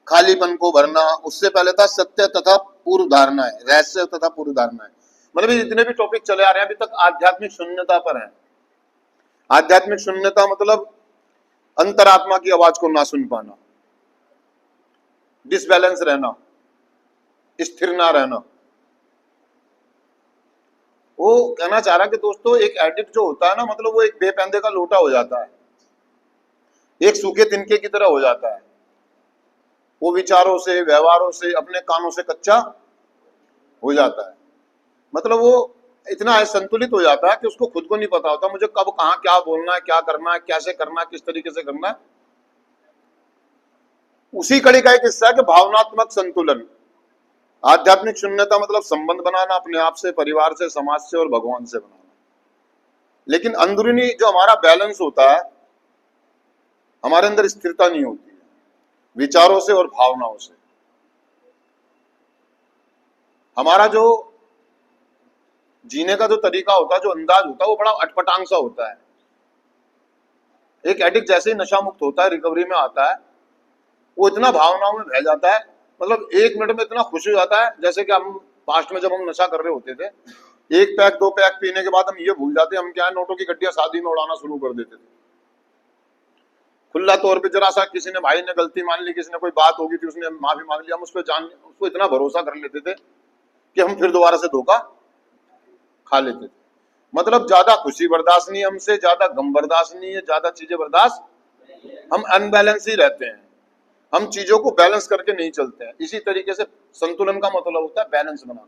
खालीपन को भरना। उससे पहले था सत्य तथा पूर्व धारणाएं, रहस्य तथा पूर्व धारणाएं। मतलब ये जितने भी टॉपिक चले आ रहे हैं अभी तक आध्यात्मिक शून्यता पर है। आध्यात्मिक शून्यता मतलब अंतरात्मा की आवाज को ना सुन पाना, डिसबैलेंस रहना, स्थिर ना रहना। वो कहना चाह रहा है कि दोस्तों एक एडिक्ट जो होता है ना, मतलब वो एक बेपैंदे का लोटा हो जाता है, एक सूखे तिनके की तरह हो जाता है। वो विचारों से, व्यवहारों से, अपने कानों से कच्चा हो जाता है। मतलब वो इतना असंतुलित हो जाता है कि उसको खुद को नहीं पता होता मुझे कब कहाँ क्या बोलना है, क्या करना है, कैसे करना है, किस तरीके से करना है। उसी कड़ी का एक हिस्सा है कि भावनात्मक संतुलन। आध्यात्मिक शून्यता मतलब संबंध बनाना अपने आप से, परिवार से, समाज से और भगवान से बनाना। लेकिन अंदरूनी जो हमारा बैलेंस होता है, हमारे अंदर स्थिरता नहीं होती है विचारों से और भावनाओं से। हमारा जो जीने का जो तरीका होता है, जो अंदाज होता है, वो बड़ा अटपटांग सा होता है। एक एडिक्ट जैसे ही नशा मुक्त होता है, रिकवरी में आता है, वो इतना भावनाओं में बह जाता है, मतलब 1 मिनट में इतना खुश हो जाता है। जैसे कि हम पास्ट में जब हम नशा कर रहे होते थे, 1 पैक 2 पैक पीने के बाद हम ये भूल जाते, हम क्या है नोटों की गड्डियां शादी में उड़ाना शुरू कर देते थे। खुला तौर पे जरा सा किसी ने, भाई ने गलती मान ली, किसी ने कोई बात होगी थी, उसने माफी मांग लिया, हम उसको इतना भरोसा कर लेते थे कि हम फिर दोबारा से धोखा खा लेते थे। मतलब ज्यादा खुशी बर्दाश्त नहीं हमसे, ज्यादा गम बर्दाश्त नहीं है, ज्यादा चीजें बर्दाश्त, हम अनबैलेंस ही रहते हैं, हम चीजों को बैलेंस करके नहीं चलते हैं। इसी तरीके से संतुलन का मतलब होता है बैलेंस बनाना,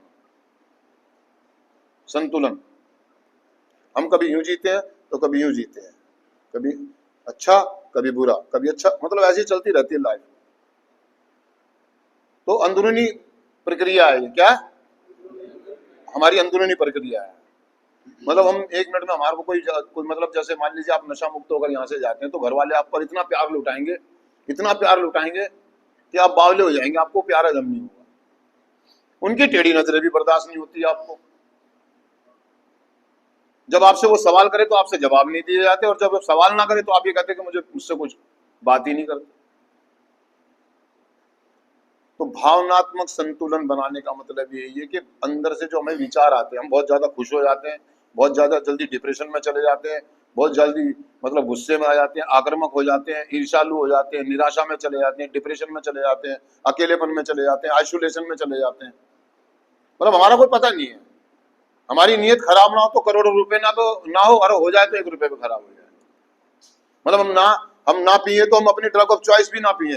संतुलन। हम कभी यूं जीते हैं तो कभी यूं जीते हैं, कभी अच्छा कभी बुरा, कभी अच्छा, मतलब ऐसी चलती रहती है लाइफ। तो अंदरूनी प्रक्रिया है ये, क्या हमारी अंदरूनी प्रक्रिया है। मतलब हम 1 मिनट में हमारे को कोई मतलब जैसे मान लीजिए आप नशा मुक्त होकर यहाँ से जाते हैं तो घर वाले आप पर इतना प्यार लुटाएंगे, इतना प्यार लुटाएंगे कि आप बावले हो जाएंगे, आपको प्यार हजम नहीं होगा। उनकी टेढ़ी नजरें भी बर्दाश्त नहीं होती आपको। जब आपसे वो सवाल करे तो आपसे जवाब नहीं दिए जाते, और जब सवाल ना करे तो आप ये कहते कि मुझसे कुछ बात ही नहीं करते। तो भावनात्मक संतुलन बनाने का मतलब यही है कि अंदर से जो हमें विचार आते हैं, हम बहुत ज्यादा खुश हो जाते हैं, बहुत ज्यादा जल्दी डिप्रेशन में चले जाते हैं, बहुत जल्दी मतलब गुस्से में आ जाते हैं, आक्रामक हो जाते हैं, ईर्ष्यालु हो जाते हैं, निराशा में चले जाते हैं, डिप्रेशन में चले जाते हैं, अकेलेपन में चले जाते हैं, आइसोलेशन में चले जाते हैं। मतलब हमारा कोई पता नहीं है। हमारी नीयत खराब ना हो तो करोड़ों रुपए ना हो, और हो जाए तो 1 रुपए में खराब हो जाए। मतलब हम ना पिए तो हम अपनी ड्रग ऑफ चॉइस भी ना पिए,